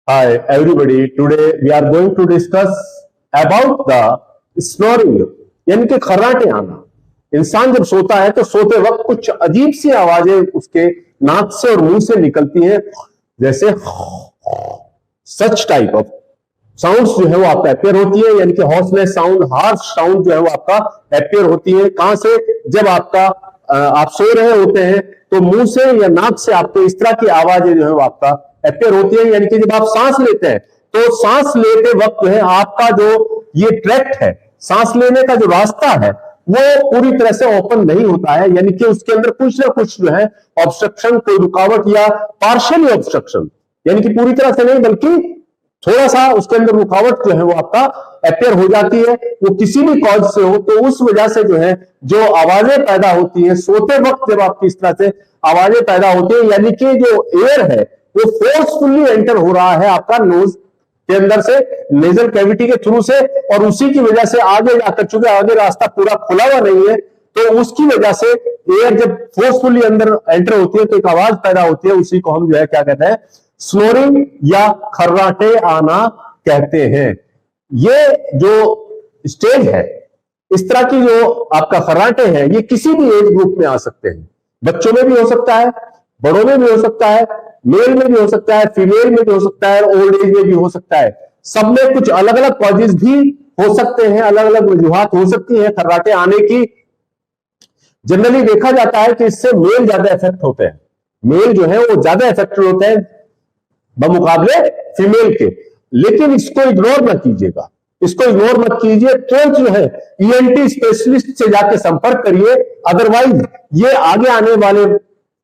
Hi everybody, today we are going to discuss about the snoring यानी कि खर्राटे आना। इंसान जब सोता है तो सोते वक्त कुछ अजीब सी आवाजें उसके नाक से और मुंह से निकलती हैं, जैसे सच टाइप ऑफ साउंड्स जो है वो आपका अपेयर होती है, यानी कि हॉर्सलेस साउंड, हार्श साउंड जो है वो आपका अपेयर होती है। कहां से? जब आप सो रहे होते हैं तो मुंह से या नाक से आपको इस तरह की आवाजें जो है वो आपका अपेयर होती है। यानी कि जब आप सांस लेते हैं तो सांस लेते वक्त जो है आपका जो ये ट्रैक्ट है, सांस लेने का जो रास्ता है वो पूरी तरह से ओपन नहीं होता है, यानी कि उसके अंदर कुछ ना कुछ जो है ऑब्स्ट्रक्शन, कोई रुकावट या पार्शियली ऑब्स्ट्रक्शन, यानी कि पूरी तरह से नहीं बल्कि थोड़ा सा उसके अंदर रुकावट जो है वो आपका अपेयर हो जाती है। वो किसी भी कॉज से हो तो उस वजह से जो है जो आवाजें पैदा होती हैं सोते वक्त, जब आपकी इस तरह से आवाजें पैदा होती है, यानी कि जो एयर है वो फोर्सफुली एंटर हो रहा है आपका नोज के अंदर से, नेजल कैविटी के थ्रू से, और उसी की वजह से आगे जाकर, चूंकि आगे रास्ता पूरा खुला हुआ नहीं है तो उसकी वजह से एयर जब फोर्सफुली अंदर एंटर होती है तो एक आवाज पैदा होती है। उसी को हम जो है क्या कहते हैं, स्नोरिंग या खर्राटे आना कहते हैं। ये जो स्टेज है, इस तरह की जो आपका खर्राटे हैं, ये किसी भी एज ग्रुप में आ सकते हैं। बच्चों में भी हो सकता है, बड़ों में भी हो सकता है, मेल में भी हो सकता है, फीमेल में भी हो सकता है, ओल्ड एज में भी हो सकता है। सब में कुछ अलग अलग कॉजेज भी हो सकते हैं, अलग अलग वजूहात हो सकती हैं खर्राटे आने की। जनरली देखा जाता है कि इससे मेल ज्यादा इफेक्ट होते हैं, मेल जो है वो ज्यादा इफेक्टेड होते हैं बमुकाबले फीमेल के। लेकिन इसको इग्नोर मत कीजिएगा, इसको इग्नोर मत कीजिए। तुरंत जो है ईएनटी स्पेशलिस्ट से जाके संपर्क करिए, अदरवाइज ये आगे आने वाले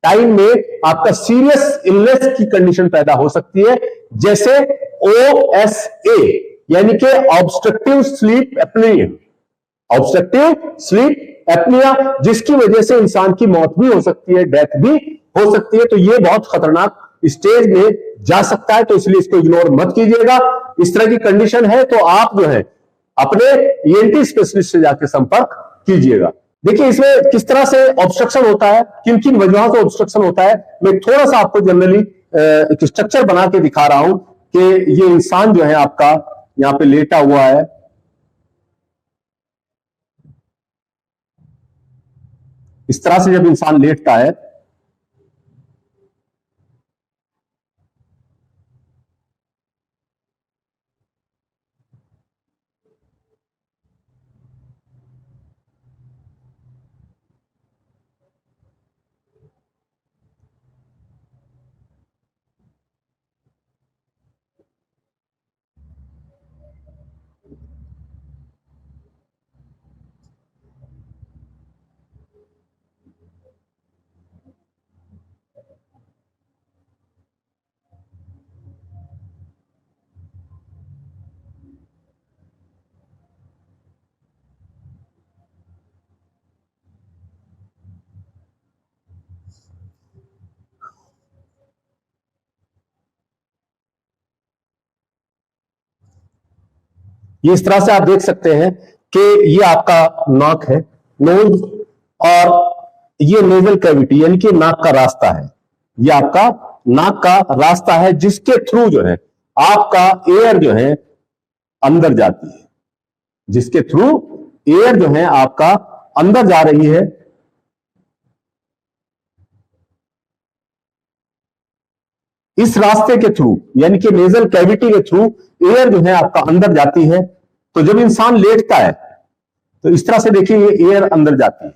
टाइम में आपका सीरियस इलनेस की कंडीशन पैदा हो सकती है, जैसे OSA यानी कि obstructive sleep apnoea, obstructive sleep apnoea, जिसकी वजह से इंसान की मौत भी हो सकती है, डेथ भी हो सकती है। तो ये बहुत खतरनाक स्टेज में जा सकता है, तो इसलिए इसको इग्नोर मत कीजिएगा। इस तरह की कंडीशन है तो आप जो है अपने ईएनटी स्पेशलिस्ट से जाकर संपर्क कीजिएगा। देखिए इसमें किस तरह से ऑब्स्ट्रक्शन होता है, किन किन वजहों से ऑब्स्ट्रक्शन होता है, मैं थोड़ा सा आपको जनरली एक स्ट्रक्चर बना के दिखा रहा हूं कि ये इंसान जो है आपका यहां पे लेटा हुआ है। इस तरह से जब इंसान लेटता है ये इस तरह से आप देख सकते हैं कि ये आपका नाक है, नोज, और ये नेजल कैविटी यानी कि नाक का रास्ता है। ये आपका नाक का रास्ता है जिसके थ्रू जो है आपका एयर जो है अंदर जाती है, जिसके थ्रू एयर जो है आपका अंदर जा रही है। इस रास्ते के थ्रू यानी कि नेजल कैविटी के थ्रू एयर जो है आपका अंदर जाती है। तो जब इंसान लेटता है तो इस तरह से देखिए ये एयर अंदर जाती है।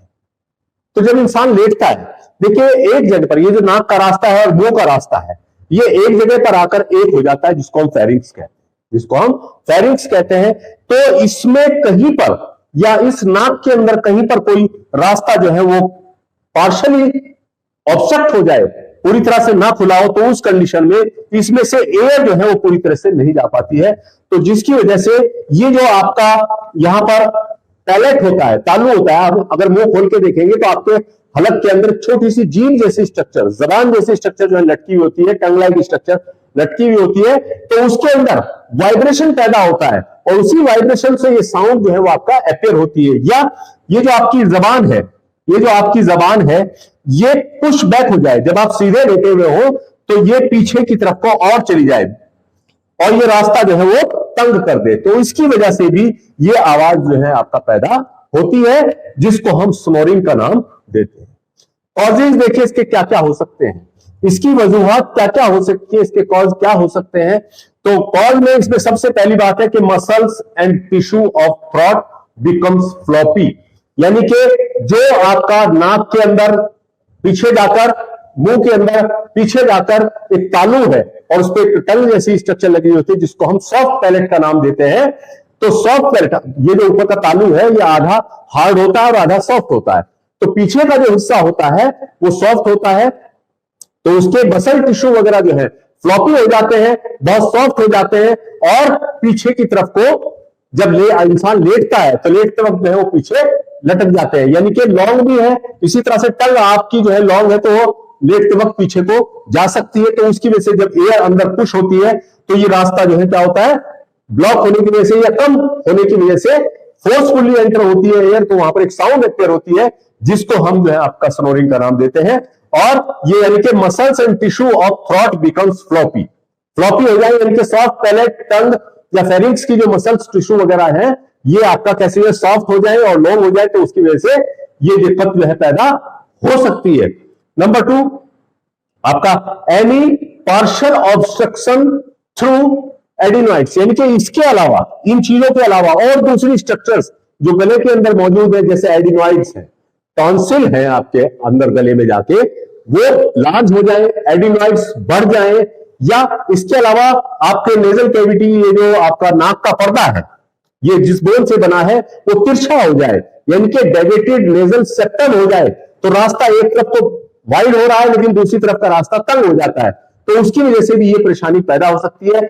तो जब इंसान लेटता है, देखिए एक जगह पर, ये जो नाक का रास्ता है और मुंह का रास्ता है, ये एक जगह पर आकर एक हो जाता है, जिसको हम फेरिंक्स कहते हैं, जिसको हम फेरिंक्स कहते हैं। तो इसमें कहीं पर या इस नाक के अंदर कहीं पर कोई रास्ता जो है वो पार्शियली ऑब्स्ट्रक्ट हो जाए, पूरी तरह से ना खुला हो, तो उस कंडीशन में इसमें से एयर जो है वो पूरी तरह से नहीं जा पाती है। तो जिसकी वजह से ये जो आपका यहां पर पैलेट होता है, तालू होता है, आप अगर मुंह खोल के देखेंगे तो आपके हलक के अंदर छोटी सी जीभ जैसी स्ट्रक्चर, जबान जैसी स्ट्रक्चर जो है लटकी हुई होती है, टंग लाइक स्ट्रक्चर लटकी हुई होती है। तो उसके अंदर वाइब्रेशन पैदा होता है और उसी वाइब्रेशन से ये साउंड जो है वो आपका अपेयर होती है। या ये जो आपकी जबान है, ये जो आपकी जबान है, ये पुश बैक हो जाए, जब आप सीधे लेटे हुए हो तो ये पीछे की तरफ को और चली जाए, और ये रास्ता जो है वो तंग कर दे, तो इसकी वजह से भी ये आवाज जो है आपका पैदा होती है, जिसको हम स्नोरिंग का नाम देते हैं। कॉजेज देखिए इसके क्या क्या हो सकते हैं, इसकी वजूहात क्या क्या हो सकती है, इसके कॉज क्या हो सकते हैं। तो कॉज में इसमें सबसे पहली बात है कि muscles and tissue of throat becomes floppy, यानी कि जो आपका नाक के अंदर पीछे जाकर, मुंह के अंदर पीछे जाकर एक तालू है और उस पर टंग जैसी स्ट्रक्चर लगी होती है, जिसको हम सॉफ्ट पैलेट का नाम देते हैं। तो सॉफ्ट पैलेट, ये जो ऊपर का तालू है ये आधा हार्ड होता है और आधा सॉफ्ट होता है। तो पीछे का जो हिस्सा होता है वो सॉफ्ट होता है, तो उसके मसल टिश्यू वगैरह जो है फ्लॉपी हो जाते हैं, बहुत सॉफ्ट हो जाते हैं, और पीछे की तरफ को जब इंसान लेटता है तो लेटते वक्त जो है वो पीछे लटक जाते हैं, यानी कि लॉन्ग भी है। इसी तरह से टंग आपकी जो है लॉन्ग है तो वो लेटते वक्त पीछे को जा सकती है, तो उसकी वजह से जब एयर अंदर पुश होती है तो ये रास्ता जो है क्या होता है, ब्लॉक होने की वजह से या कम होने की वजह से फोर्सफुली एंटर होती है एयर, तो वहां पर एक साउंड अपेयर होती है, जिसको हम जो है आपका स्नोरिंग का नाम देते हैं। और ये यानी कि muscles and tissue of throat becomes floppy, floppy हो जाए, यानी कि सॉफ्ट पैलेट, टंग या फेरिंक्स की जो मसल्स टिश्यू वगैरह है ये आपका कैसे है, सॉफ्ट हो जाए और लॉन्ग हो जाए, तो उसकी वजह से ये दिक्कत जो है पैदा हो सकती है। नंबर 2 आपका any partial obstruction through adenoids, यानी कि इसके अलावा, इन चीजों के अलावा और दूसरी स्ट्रक्चर्स जो गले के अंदर मौजूद है, जैसे एडिनोइड्स है, टॉन्सिल है आपके अंदर गले में जाके, वो लार्ज हो जाए, एडिनोइड्स बढ़ जाए, या इसके अलावा आपके नेजल कैविटी, ये जो आपका नाक का पर्दा है, ये जिस बोन से बना है वो तिरछा हो जाए, यानी कि डेविएटेड नेजल सेप्टम हो जाए, तो रास्ता एक तरफ तो वाइड हो रहा है लेकिन दूसरी तरफ का रास्ता तंग हो जाता है, तो उसकी वजह से भी ये परेशानी पैदा हो सकती है।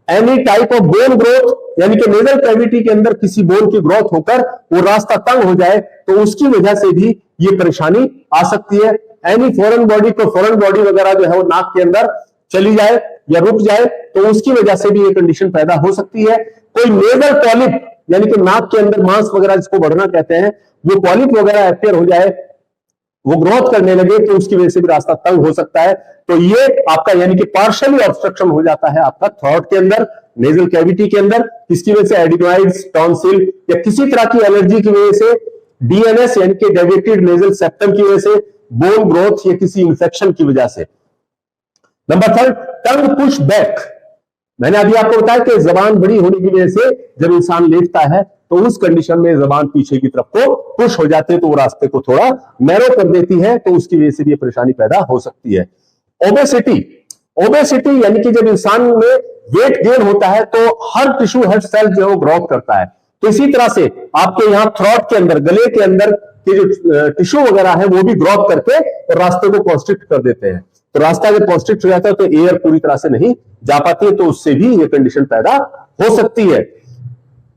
Any type of bone growth, यानी कि नेजल कैविटी के अंदर किसी बोन की ग्रोथ होकर वो रास्ता तंग हो जाए, तो उसकी वजह से भी ये परेशानी आ सकती है। एनी फॉरेन बॉडी, को फॉरेन बॉडी वगैरह जो है वो नाक के अंदर चली जाए या रुक जाए, तो उसकी वजह से भी ये कंडीशन पैदा हो सकती है। कोई नेजल पॉलिप, यानी कि नाक के अंदर मांस वगैरह जिसको बढ़ना कहते हैं, वो पॉलिप वगैरह अपेयर हो जाए, वो ग्रोथ करने लगे, तो उसकी वजह से भी रास्ता तंग हो सकता है। तो ये आपका यानी कि पार्शियली ऑब्स्ट्रक्शन हो जाता है आपका थ्रोट के अंदर, नेजल कैविटी के अंदर, किसकी वजह से, एडिनोइड्स, टॉन्सिल या किसी तरह की एलर्जी की वजह से, डीएनएस यानी कि डेविएटेड नेजल सेप्टम की वजह से, बोन ग्रोथ या किसी इंफेक्शन की वजह से। नंबर 3 टंग पुश बैक, मैंने अभी आपको बताया कि जबान बड़ी होने की वजह से जब इंसान लेटता है तो उस कंडीशन में जबान पीछे की तरफ को पुश हो जाते हैं, तो वो रास्ते को थोड़ा नैरो कर देती है, तो उसकी वजह से भी परेशानी पैदा हो सकती है। ओबेसिटी, ओबेसिटी यानी कि जब इंसान में वेट गेन होता है तो हर टिश्यू, हर सेल जो है वो ग्रोथ करता है, तो इसी तरह से आपके यहाँ थ्रोट के अंदर, गले के अंदर के जो टिश्यू वगैरह है वो भी ग्रोथ करके और रास्ते को कॉन्स्ट्रिक्ट कर देते हैं, तो रास्ता जब कॉन्स्ट्रिक्ट हो जाता है तो एयर पूरी तरह से नहीं जा पाती है, तो उससे भी ये कंडीशन पैदा हो सकती है।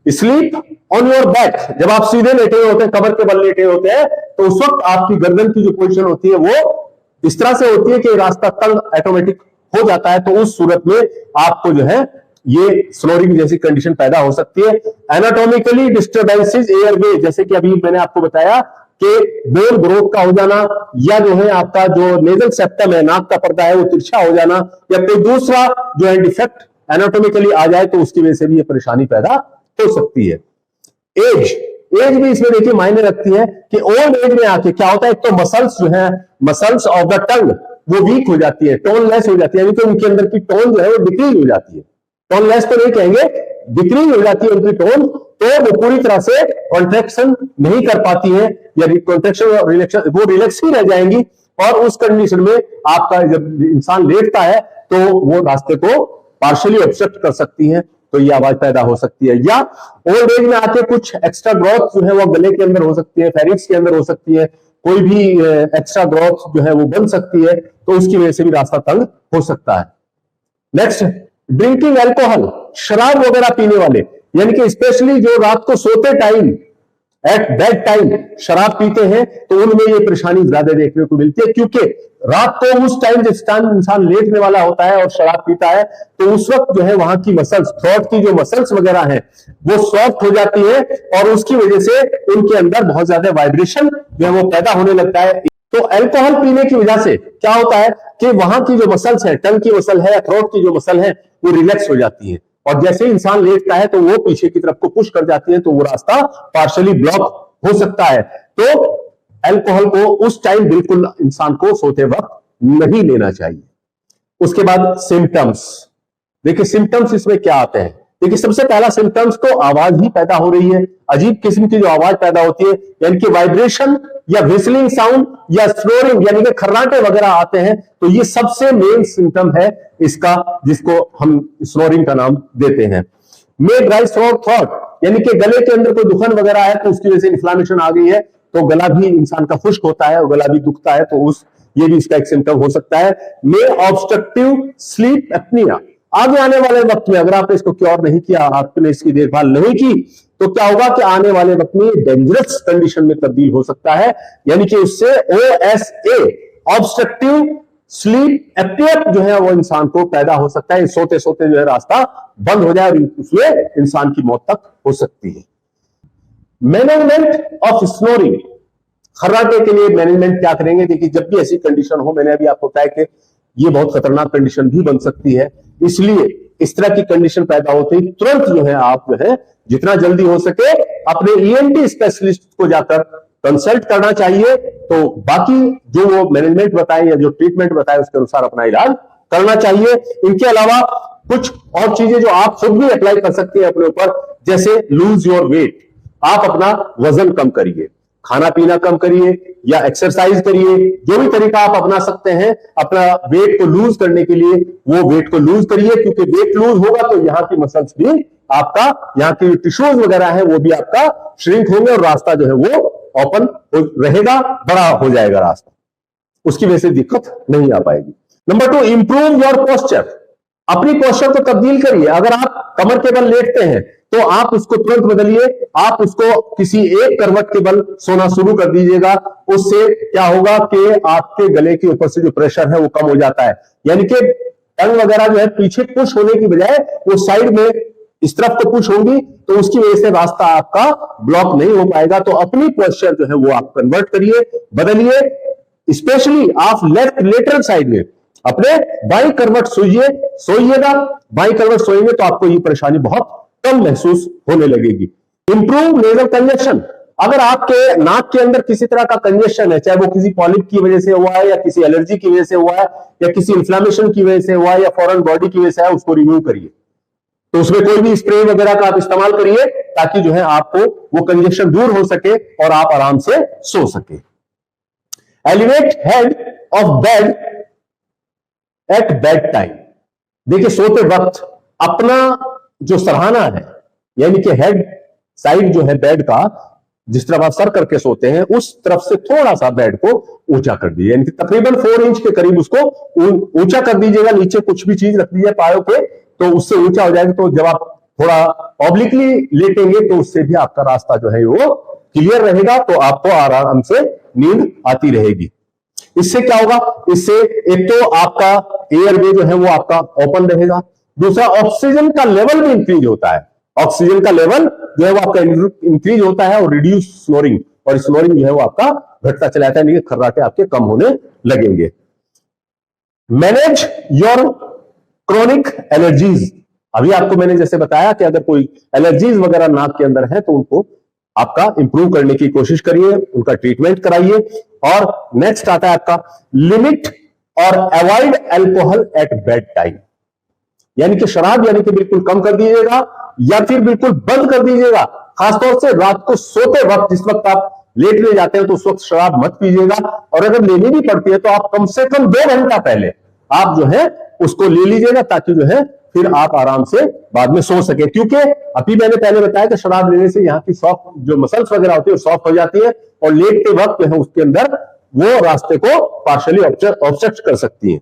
स्लीप ऑन योर बैक, जब आप सीधे लेटे हुए होते हैं, कमर के बल लेटे होते हैं, तो उस वक्त आपकी गर्दन की जो पोजीशन होती है वो इस तरह से होती है कि रास्ता तंग ऑटोमेटिक हो जाता है, तो उस सूरत में आपको जो है ये स्नोरिंग जैसी कंडीशन पैदा हो सकती है। एनाटॉमिकली डिस्टर्बेंसेस एयरवे, जैसे कि अभी मैंने आपको बताया कि बोन ग्रोथ का हो जाना, या जो है आपका जो नेजल सेप्टम है, नाक का पर्दा है, वो तिरछा हो जाना, या कोई दूसरा जो है डिफेक्ट एनाटॉमिकली आ जाए, तो उसकी वजह से भी ये परेशानी पैदा हो सकती है। एज, एज भी इसमें देखिए मायने रखती है कि ओल्ड एज में आके क्या होता है, एक तो मसल्स जो है, मसल्स ऑफ द टंग वो वीक हो जाती है, टोन लेस हो जाती है, यानी कि उनके अंदर की टोन जो है वो डिक्रीज हो जाती है, टोन लेस तो नहीं कहेंगे, डिक्रीज हो जाती है उनकी टोन, तो वो पूरी तरह से कॉन्ट्रैक्शन नहीं कर पाती है, या कॉन्ट्रैक्शन और रिलैक्शन, वो रिलैक्स ही रह जाएंगी, और उस कंडीशन में आपका जब इंसान लेटता है तो वो रास्ते को पार्शियली ऑब्स्ट्रक्ट कर सकती है, तो ये आवाज पैदा हो सकती है। या ओल्ड एज में आके कुछ एक्स्ट्रा ग्रोथ जो है वो गले के अंदर हो सकती है, फेरिक्स के अंदर हो सकती है, कोई भी एक्स्ट्रा ग्रोथ जो है वो बन सकती है, तो उसकी वजह से भी रास्ता तंग हो सकता है। नेक्स्ट, ड्रिंकिंग अल्कोहल, शराब वगैरह पीने वाले, यानी कि स्पेशली जो रात को सोते टाइम, एट बेड टाइम शराब पीते हैं, तो उनमें ये परेशानी ज्यादा देखने को मिलती है, क्योंकि रात को उस टाइम जिस टाइम इंसान लेटने वाला होता है और शराब पीता है, तो उस वक्त जो है वहां की मसल्स, थ्रोट की जो मसल्स वगैरह हैं वो सॉफ्ट हो जाती है, और उसकी वजह से उनके अंदर बहुत ज्यादा वाइब्रेशन जो है वो पैदा होने लगता है। तो अल्कोहल पीने की वजह से क्या होता है कि वहां की जो मसल्स है, टंग की मसल है, थ्रोट की जो मसल है, वो रिलैक्स हो जाती है, और जैसे इंसान लेटता है तो वो पीछे की तरफ को पुश कर जाती है, तो वो रास्ता पार्शियली ब्लॉक हो सकता है। तो अल्कोहल को उस टाइम बिल्कुल इंसान को सोते वक्त नहीं लेना चाहिए। उसके बाद सिम्टम्स, देखिए सिम्टम्स इसमें क्या आते हैं। देखिए सबसे पहला सिम्टम्स तो आवाज ही पैदा हो रही है, अजीब किस्म की जो आवाज पैदा होती है, यानी कि वाइब्रेशन या विस्लिंग साउंड या स्नोरिंग यानी कि खर्राटे वगैरह आते हैं, तो ये सबसे मेन सिम्टम है इसका, जिसको हम स्नोरिंग का नाम देते हैं। मे ड्राई थ्रोट यानी कि गले के अंदर कोई दुखन वगैरह है, तो उसकी वजह से इन्फ्लामेशन आ गई है, तो गला भी इंसान का खुश्क होता है और गला भी दुखता है, तो ये भी इसका एक सिम्टम हो सकता है। मे ऑब्स्ट्रक्टिव स्लीप एप्निया, आगे आने वाले वक्त में अगर आपने इसको क्योर नहीं किया, आपने इसकी देखभाल नहीं की, तो क्या होगा कि आने वाले वक्त में डेंजरस कंडीशन में तब्दील हो सकता है, यानी कि उससे OSA ऑब्स्ट्रक्टिव स्लीप एप्निया जो है वो इंसान को पैदा हो सकता है। सोते सोते जो है रास्ता बंद हो जाए और उसमें इंसान की मौत तक हो सकती है। मैनेजमेंट ऑफ स्नोरिंग, खर्राटे के लिए मैनेजमेंट क्या करेंगे? देखिए जब भी ऐसी कंडीशन हो, मैंने अभी आपको बताया कि ये बहुत खतरनाक कंडीशन भी बन सकती है, इसलिए इस तरह की कंडीशन पैदा होते ही तुरंत जो है आप जो है जितना जल्दी हो सके अपने ENT स्पेशलिस्ट को जाकर कंसल्ट करना चाहिए। तो बाकी जो वो मैनेजमेंट बताए या जो ट्रीटमेंट बताए उसके अनुसार अपना इलाज करना चाहिए। इनके अलावा कुछ और चीजें जो आप खुद भी अप्लाई कर सकते हैं अपने ऊपर, जैसे लूज योर वेट, आप अपना वजन कम करिए, खाना पीना कम करिए या एक्सरसाइज करिए, जो भी तरीका आप अपना सकते हैं अपना वेट को लूज करने के लिए, वो वेट को लूज करिए, क्योंकि वेट लूज होगा तो यहाँ की मसल्स भी आपका, यहाँ की टिश्यूज वगैरह है वो भी आपका श्रिंक होंगे और रास्ता जो है वो ओपन रहेगा, बड़ा हो जाएगा रास्ता, उसकी वजह से दिक्कत नहीं आ पाएगी। नंबर 2, इंप्रूव योर पोस्चर, अपनी पोस्चर को तब्दील करिए। अगर आप कमर के बल लेटते हैं तो आप उसको तुरंत बदलिए, आप उसको किसी एक करवट के बल सोना शुरू कर दीजिएगा। उससे क्या होगा कि आपके गले के ऊपर से जो प्रेशर है वो कम हो जाता है, यानी कि टंग वगैरह जो है पीछे पुश होने की बजाय वो साइड में इस तरफ को पुश होगी, तो उसकी वजह से रास्ता आपका ब्लॉक नहीं हो पाएगा। तो अपनी पोस्चर जो है वो आप कन्वर्ट करिए, बदलिए। स्पेशली आप लेफ्ट लेटरल साइड में अपने बाई करवट सोइएगा, बाई करवट सोएंगे तो आपको ये परेशानी बहुत कम महसूस होने लगेगी। इंप्रूव नेजल कंजेशन, अगर आपके नाक के अंदर किसी तरह का कंजेशन है, चाहे वो किसी पॉलिप की वजह से हुआ है या किसी एलर्जी की वजह से हुआ है या किसी इन्फ्लेमेशन की वजह से हुआ है या फॉरेन बॉडी की वजह से है, उसको रिमूव करिए। तो उसमें कोई भी स्प्रे वगैरह का आप इस्तेमाल करिए ताकि जो है आपको वो कंजेशन दूर हो सके और आप आराम से सो सके। Elevate head of bed at bed time, देखिए सोते वक्त अपना जो सरहाना है, यानी कि हेड साइड जो है बेड का, जिस तरफ आप सर करके सोते हैं उस तरफ से थोड़ा सा बेड को ऊंचा कर दीजिए, यानी कि तकरीबन 4 इंच के करीब उसको ऊंचा कर दीजिएगा। नीचे कुछ भी चीज रख दीजिए पायों पे, तो उससे ऊंचा हो जाएगा। तो जब आप थोड़ा ऑब्लिकली लेटेंगे तो उससे भी आपका रास्ता जो है वो क्लियर रहेगा, तो आपको आराम से नींद आती रहेगी। इससे क्या होगा? इससे एक तो आपका एयरवे जो है वो आपका ओपन रहेगा, दूसरा ऑक्सीजन का लेवल भी इंक्रीज होता है। ऑक्सीजन का लेवल जो है वो आपका इंक्रीज होता है और रिड्यूस स्नोरिंग, और स्नोरिंग जो है वो आपका घटता चला जाता है, खर्राटे आपके कम होने लगेंगे। मैनेज योर क्रोनिक एलर्जीज, अभी आपको मैंने जैसे बताया कि अगर कोई एलर्जीज वगैरह नाक के अंदर है तो उनको आपका इंप्रूव करने की कोशिश करिए, उनका ट्रीटमेंट कराइए। और नेक्स्ट आता है आपका लिमिट और avoid alcohol at bedtime, यानी कि शराब यानी कि बिल्कुल कम कर दीजिएगा या फिर बिल्कुल बंद कर दीजिएगा। खासतौर से रात को सोते वक्त, जिस वक्त आप लेटने जाते हैं तो उस वक्त शराब मत पीजिएगा, और अगर लेनी भी पड़ती है तो आप कम से कम 2 घंटा पहले आप जो है उसको ले लीजिएगा, ताकि जो है फिर आप आराम से बाद में सो सके। क्योंकि अभी मैंने पहले बताया कि शराब लेने से यहाँ की सॉफ्ट जो मसल्स वगैरह होती है वो सॉफ्ट हो जाती है और लेटते वक्त जो है उसके अंदर वो रास्ते को पार्शियली ऑब्स्ट्रक्ट कर सकती है।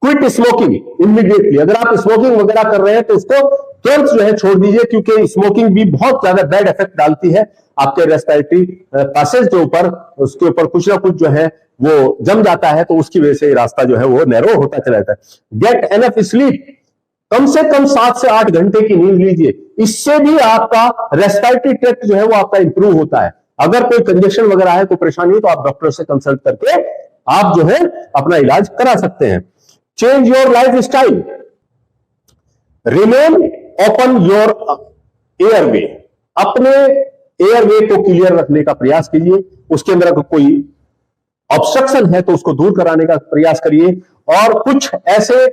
क्विट स्मोकिंग इमीडिएटली, अगर आप स्मोकिंग वगैरह कर रहे हैं तो उसको तुरंत जो है छोड़ दीजिए, क्योंकि स्मोकिंग भी बहुत ज्यादा बैड इफेक्ट डालती है आपके रेस्पिरेटरी पैसेज के ऊपर, उसके ऊपर कुछ ना कुछ जो है वो जम जाता है, तो उसकी वजह से रास्ता जो है वो नैरो होता चला जाता है। गेट एनफ स्लीप, कम से कम 7 से 8 घंटे की नींद लीजिए, इससे भी आपका रेस्पिरेटरी ट्रैक्ट जो है वो आपका इंप्रूव होता है। अगर कोई कंजेशन वगैरह है, कोई परेशानी है, तो आप डॉक्टर से कंसल्ट करके आप जो है अपना इलाज करा सकते हैं। Change your life style, remain open your airway, अपने एयरवे को क्लियर रखने का प्रयास कीजिए। उसके अंदर अगर कोई ऑब्स्ट्रक्शन है तो उसको दूर कराने का प्रयास करिए। और कुछ ऐसे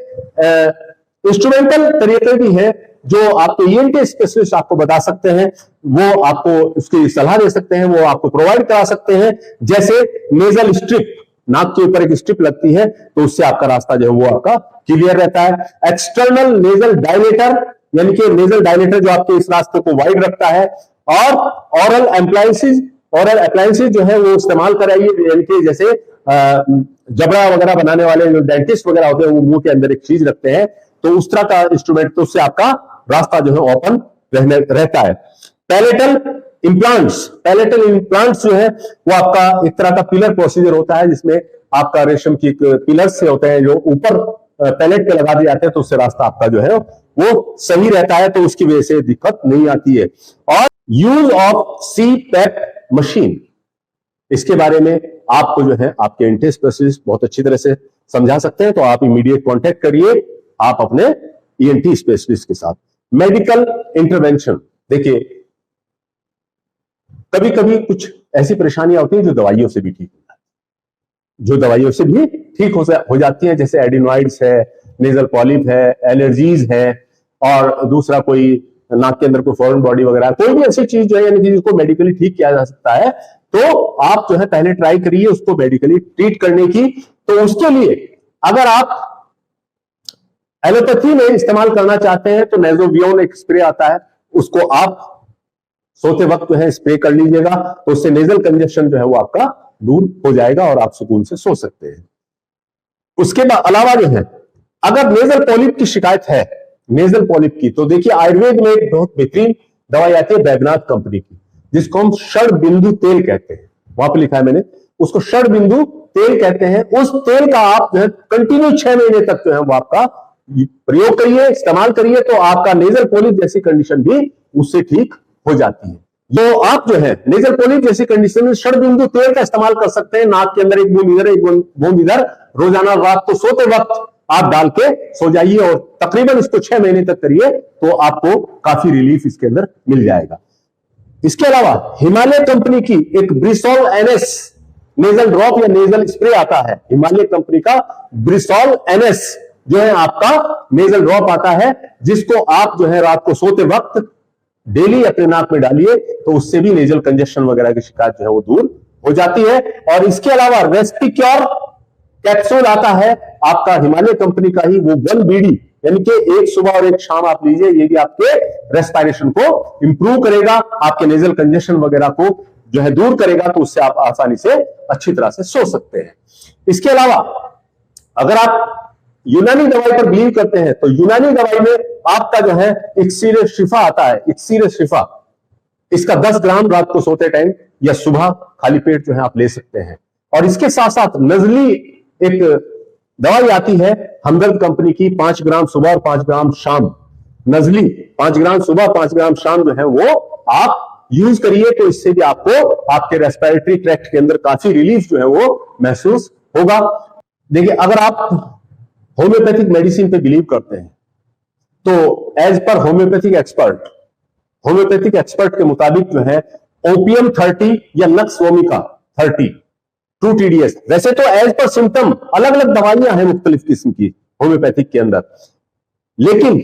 इंस्ट्रूमेंटल तरीके भी हैं जो आपके ईएनटी स्पेशलिस्ट आपको बता सकते हैं, वो आपको उसकी सलाह दे सकते हैं, वो आपको प्रोवाइड करा सकते हैं। जैसे नेजल स्ट्रिप, नाक के ऊपर एक स्ट्रिप लगती है तो उससे आपका रास्ता जो है वो आपका क्लियर रहता है। एक्सटर्नल नेजल डायलेटर, यानी कि नेजल डायलेटर जो आपके इस रास्ते को वाइड रखता है। और ऑरल अप्लायंसेज जो है वो इस्तेमाल कराइए, यानी कि जैसे जबड़ा वगैरह बनाने वाले जो डेंटिस्ट वगैरह होते हैं वो मुंह के अंदर एक चीज रखते हैं, तो उस तरह का इंस्ट्रूमेंट, तो उससे आपका रास्ता जो है ओपन रहता है। पैलेटल इम्प्लांट्स जो है वो आपका एक तरह का पिलर प्रोसीजर होता है, जिसमें आपका रेशम की पिलर्स से होते हैं जो ऊपर पैलेट पे लगा दिए जाते हैं, तो उससे रास्ता आपका जो है वो सही रहता है, तो उसकी वजह से दिक्कत नहीं आती है। और यूज ऑफ CPAP मशीन, इसके बारे में आपको जो है आपके ईएनटी स्पेशलिस्ट बहुत अच्छी तरह से समझा सकते हैं, तो आप इमीडिएट कांटेक्ट करिए आप अपने ईएनटी स्पेशलिस्ट के साथ। मेडिकल इंटरवेंशन, देखिए कभी कभी कुछ ऐसी परेशानियां होती हैं जो दवाइयों से भी ठीक हो जाती हैं, जैसे एडिनोइड्स है, नेजल पॉलिप है, एलर्जीज है, और दूसरा कोई नाक के अंदर कोई फॉरेन बॉडी वगैरह, कोई भी ऐसी चीज जो है यानी कि जिसको मेडिकली ठीक किया जा सकता है, तो आप जो है पहले ट्राई करिए उसको मेडिकली ट्रीट करने की। तो उसके लिए अगर आप एलोपैथी में इस्तेमाल करना चाहते हैं तो नेजोवियोन एक स्प्रे आता है, उसको आप सोते वक्त जो है स्प्रे कर लीजिएगा, तो उससे नेजल कंजेशन जो है वो आपका दूर हो जाएगा और आप सुकून से सो सकते हैं। उसके अलावा जो है अगर नेजल पॉलिप की शिकायत है, नेजल पॉलिप की, तो देखिए आयुर्वेद में एक बहुत बेहतरीन दवाई आती है बैद्यनाथ कंपनी की, जिसको हम षड बिंदु तेल कहते हैं। वहां पर लिखा है मैंने, उसको षड बिंदु तेल कहते हैं। उस तेल का आप जो है कंटिन्यू 6 महीने तक जो है वो आपका प्रयोग करिए, इस्तेमाल करिए, तो आपका नेजल पॉलिप जैसी कंडीशन भी उससे ठीक हो जाती है। तो आप जो है नेजल पॉलिप जैसी कंडीशन में षड बिंदु तेल का इस्तेमाल कर सकते हैं। नाक के अंदर एक बूंद इधर, एक बूंद इधर, रोजाना रात को सोते वक्त आप डाल के सो जाइए और तकरीबन इसको 6 महीने तक करिए, तो आपको काफी रिलीफ इसके अंदर मिल जाएगा। इसके अलावा हिमालय कंपनी की एक ब्रिसोल NS नेजल ड्रॉप या नेजल स्प्रे आता है, हिमालय कंपनी का ब्रिसोल NS जो है आपका नेजल ड्रॉप आता है, जिसको आप जो है रात को सोते वक्त डेली अपने नाक में डालिए, तो उससे भी नेजल कंजेशन वगैरह की शिकायत जो है वो दूर हो जाती है। और इसके अलावा रेस्पिक्योर कैप्सूल आता है आपका हिमालय कंपनी का ही, वो 1 BD, यानी कि एक सुबह और एक शाम आप लीजिए, ये भी आपके रेस्पिरेशन को इंप्रूव करेगा, आपके नेजल कंजेशन वगैरह को जो है दूर करेगा, तो उससे आप आसानी से अच्छी तरह से सो सकते हैं। इसके अलावा अगर आप यूनानी दवाई पर बिलीव करते हैं, तो यूनानी दवाई में आपका जो है इक्सीर शिफा आता है, इक्सीर शिफा, इसका 10 ग्राम रात को सोते टाइम या सुबह खाली पेट जो है आप ले सकते हैं। और इसके साथ साथ नजली एक दवाई आती है हमदर्द कंपनी की, 5 ग्राम सुबह और 5 ग्राम शाम, नजली 5 ग्राम सुबह 5 ग्राम शाम जो है वो आप यूज करिए, तो इससे भी आपको आपके रेस्पिरेटरी ट्रैक्ट के अंदर काफी रिलीफ जो है वो महसूस होगा। देखिए अगर आप होम्योपैथिक मेडिसिन पे बिलीव करते हैं, तो एज पर होम्योपैथिक एक्सपर्ट के मुताबिक जो है ओपियम 30 या नक्स वोमिका 30 2TDS, वैसे तो एज पर सिम्टम अलग अलग दवाइयां हैं मुख्तलिफ किस्म की होम्योपैथिक के अंदर, लेकिन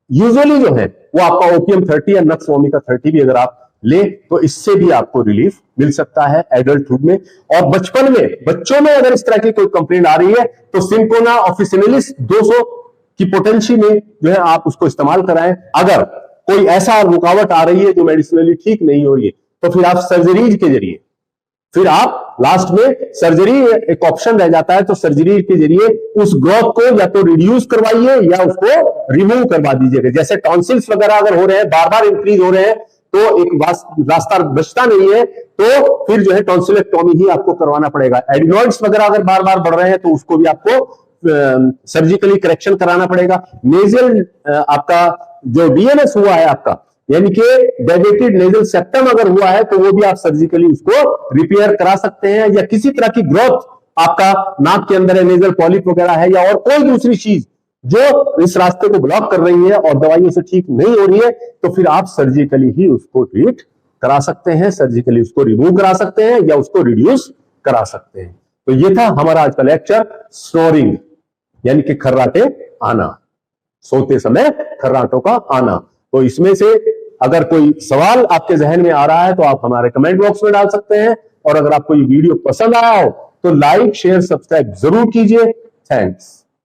यूजुअली जो है वो आपका ओपियम 30 या नक्स वोमिका 30 भी अगर आप ले, तो इससे भी आपको रिलीफ मिल सकता है एडल्टहुड में। और बचपन में बच्चों में अगर इस तरह की कोई कंप्लेंट आ रही है, तो सिंकोना ऑफिसिनालिस 200 की पोटेंसी में जो है आप उसको इस्तेमाल कराएं। अगर कोई ऐसा रुकावट आ रही है जो मेडिसिनली ठीक नहीं हो रही है, तो फिर आप सर्जरीज के जरिए, फिर आप लास्ट में सर्जरी एक ऑप्शन रह जाता है, तो सर्जरी के जरिए उस ग्रोथ को या तो रिड्यूस करवाइए या उसको रिमूव करवा दीजिएगा। जैसे टॉन्सिल्स वगैरह अगर हो रहे हैं, बार बार इंक्रीज हो रहे हैं, तो एक रास्ता बचता नहीं है, तो फिर जो है टॉन्सिलेक्टोमी ही आपको करवाना पड़ेगा। एडिनोइड्स वगैरह अगर बार बार बढ़ रहे हैं, तो उसको भी आपको सर्जिकली करेक्शन कराना पड़ेगा। नेजल आपका जो VNS हुआ है आपका, यानी कि डेविएटेड नेजल सेप्टम अगर हुआ है तो वो भी आप सर्जिकली उसको रिपेयर करा सकते हैं, या किसी तरह की ग्रोथ आपका नाक के अंदर है, नेजल पॉलिप वगैरह है, या और कोई दूसरी चीज जो इस रास्ते को ब्लॉक कर रही है और दवाइयों से ठीक नहीं हो रही है, तो फिर आप सर्जिकली ही उसको ट्रीट करा सकते हैं, सर्जिकली उसको रिमूव करा सकते हैं या उसको रिड्यूस करा सकते हैं। तो ये था हमारा आज का लेक्चर, स्नोरिंग यानी कि खर्राटे आना, सोते समय खर्राटों का आना। तो इसमें से अगर कोई सवाल आपके जहन में आ रहा है तो आप हमारे कमेंट बॉक्स में डाल सकते हैं, और अगर आपको ये वीडियो पसंद आया हो तो लाइक शेयर सब्सक्राइब जरूर कीजिए। थैंक्स।